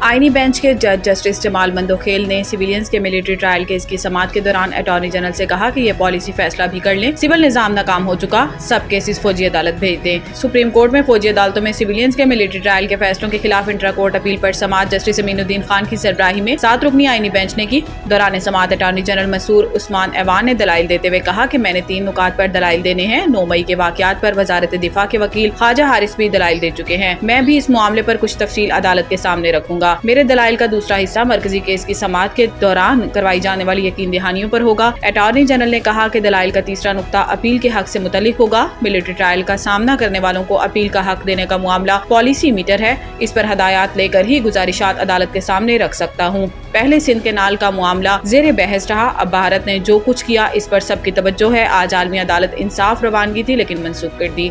آئینی بینچ کے جج جسٹس جمال مندوخیل نے سویلینز کے ملٹری ٹرائل کیس کی سماعت کے دوران اٹارنی جنرل سے کہا کہ یہ پالیسی فیصلہ بھی کر لیں، سول نظام ناکام ہو چکا، سب کیسز فوجی عدالت بھیج دیں۔ سپریم کورٹ میں فوجی عدالتوں میں سویلینز کے ملٹری ٹرائل کے فیصلوں کے خلاف انٹرا کورٹ اپیل پر سماعت جسٹس امین الدین خان کی سربراہی میں 7 رکنی آئینی بینچ نے کی۔ دوران سماعت اٹارنی جنرل مسرور عثمان ایوان نے دلائل دیتے ہوئے کہا کہ میں نے 3 نکات پر دلائل دینے ہیں۔ 9 مئی کے واقعات پر وزارت دفاع کے وکیل خواجہ حارث بھی دلائل دے چکے ہیں، میں بھی اس معاملے پر کچھ تفصیل عدالت کے سامنے رکھوں گا۔ میرے دلائل کا دوسرا حصہ مرکزی کیس کی سماعت کے دوران کروائی جانے والی یقین دہانیوں پر ہوگا۔ اٹارنی جنرل نے کہا کہ دلائل کا تیسرا نقطہ اپیل کے حق سے متعلق ہوگا۔ ملٹری ٹرائل کا سامنا کرنے والوں کو اپیل کا حق دینے کا معاملہ پالیسی میٹر ہے، اس پر ہدایات لے کر ہی گزارشات عدالت کے سامنے رکھ سکتا ہوں۔ پہلے سندھ کینال کا معاملہ زیر بحث رہا، اب بھارت نے جو کچھ کیا اس پر سب کی توجہ ہے۔ آج عالمی عدالت انصاف روانگی تھی لیکن منسوخ کر دی۔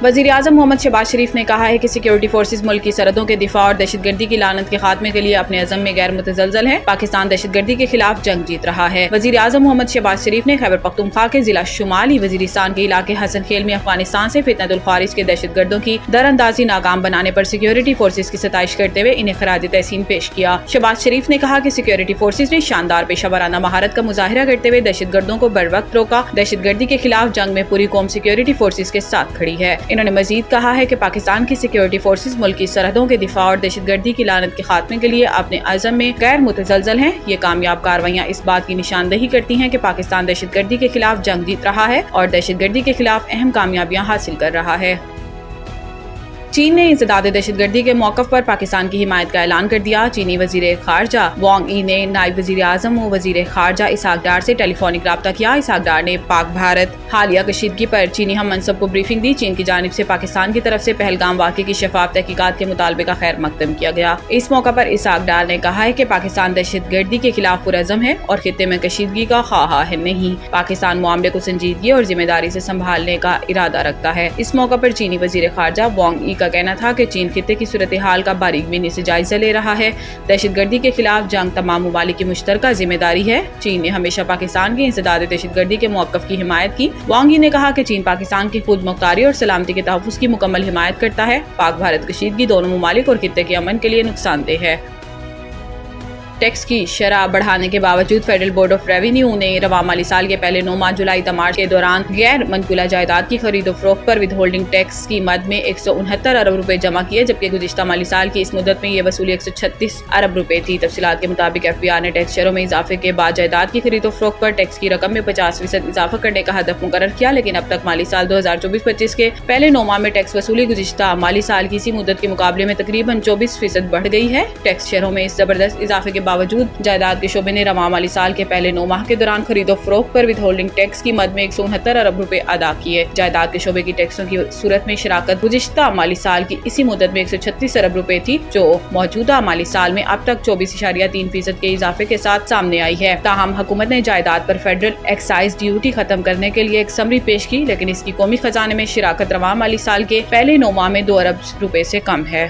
وزیر اعظم محمد شہباز شریف نے کہا ہے کہ سیکورٹی فورسز ملک کی سرحدوں کے دفاع اور دہشت گردی کی لعنت کے خاتمے کے لیے اپنے عزم میں غیر متزلزل ہے۔ پاکستان دہشت گردی کے خلاف جنگ جیت رہا ہے۔ وزیر اعظم محمد شہباز شریف نے خیبر پختونخوا کے ضلع شمالی وزیرستان کے علاقے حسن خیل میں افغانستان سے فتنۃ الخوارج کے دہشت گردوں کی دراندازی ناکام بنانے پر سیکورٹی فورسز کی ستائش کرتے ہوئے انہیں خراج تحسین پیش کیا۔ شہباز شریف نے کہا کہ سیکورٹی فورسز نے شاندار پیشہ ورانہ مہارت کا مظاہرہ کرتے ہوئے دہشت گردوں کو بروقت روکا۔ دہشت گردی کے خلاف جنگ میں پوری قوم سیکورٹی فورسز کے ساتھ کھڑی ہے۔ انہوں نے مزید کہا ہے کہ پاکستان کی سیکورٹی فورسز ملک کی سرحدوں کے دفاع اور دہشت گردی کی لعنت کے خاتمے کے لیے اپنے عزم میں غیر متزلزل ہیں۔ یہ کامیاب کارروائیاں اس بات کی نشاندہی کرتی ہیں کہ پاکستان دہشت گردی کے خلاف جنگ جیت رہا ہے اور دہشت گردی کے خلاف اہم کامیابیاں حاصل کر رہا ہے۔ چین نے انسداد دہشت گردی کے موقف پر پاکستان کی حمایت کا اعلان کر دیا۔ چینی وزیر خارجہ وانگ ای نے نائب وزیر اعظم و وزیر خارجہ اسحاق ڈار سے ٹیلی فونک رابطہ کیا۔ اسحاق ڈار نے پاک بھارت حالیہ کشیدگی پر چینی ہم منصب کو بریفنگ دی۔ چین کی جانب سے پاکستان کی طرف سے پہلگام واقعے کی شفاف تحقیقات کے مطالبے کا خیر مقدم کیا گیا۔ اس موقع پر اسحاق ڈار نے کہا ہے کہ پاکستان دہشت گردی کے خلاف پرعزم ہے اور خطے میں کشیدگی کا خواہاں ہے نہیں۔ پاکستان معاملے کو سنجیدگی اور ذمہ داری سے سنبھالنے کا ارادہ رکھتا ہے۔ اس موقع پر چینی وزیر خارجہ وانگ ای کا کہنا تھا کہ چین خطے کی صورتحال کا باریک بینی سے جائزہ لے رہا ہے۔ دہشت گردی کے خلاف جنگ تمام ممالک کی مشترکہ ذمہ داری ہے۔ چین نے ہمیشہ پاکستان کی انسداد دہشت گردی کے موقف کی حمایت کی۔ وانگ ای نے کہا کہ چین پاکستان کی خود مختاری اور سلامتی کے تحفظ کی مکمل حمایت کرتا ہے۔ پاک بھارت کشیدگی دونوں ممالک اور خطے کے امن کے لیے نقصان دہ ہے۔ ٹیکس کی شرح بڑھانے کے باوجود فیڈرل بورڈ آف ریونیو نے رواں مالی سال کے پہلے 9 ماہ جولائی تا مارچ کے دوران غیر منقولہ جائیداد کی خرید و فروخت پر ود ہولڈنگ ٹیکس کی مد میں 169 ارب روپے جمع کیے، جبکہ گزشتہ مالی سال کی اس مدت میں یہ وصولی 136 ارب روپے تھی۔ تفصیلات کے مطابق ایف بی آر نے ٹیکس شرحوں میں اضافے کے بعد جائیداد کی خرید و فروخت پر ٹیکس کی رقم میں 50% اضافہ کرنے کا ہدف مقرر کیا، لیکن اب تک مالی سال 2024-25 کے پہلے 9 ماہ میں ٹیکس وصولی گزشتہ مالی سال کی اسی مدت کے مقابلے میں تقریباً 24% بڑھ گئی ہے۔ ٹیکس شرحوں میں اس زبردست اضافے کے باوجود جائیداد کے شعبے نے رواں مالی سال کے پہلے 9 ماہ کے دوران خرید و فروخت پر ود ہولڈنگ ٹیکس کی مد میں 169 ارب روپے ادا کیے۔ جائیداد کے شعبے کی ٹیکسوں کی صورت میں شراکت گزشتہ مالی سال کی اسی مدت میں 136 ارب روپے تھی، جو موجودہ مالی سال میں اب تک 24.3% کے اضافے کے ساتھ سامنے آئی ہے۔ تاہم حکومت نے جائیداد پر فیڈرل ایکسائز ڈیوٹی ختم کرنے کے لیے ایک سمری پیش کی، لیکن اس کی قومی خزانے میں شراکت رواں مالی سال کے پہلے 9 ماہ میں 2 ارب روپے سے کم ہے۔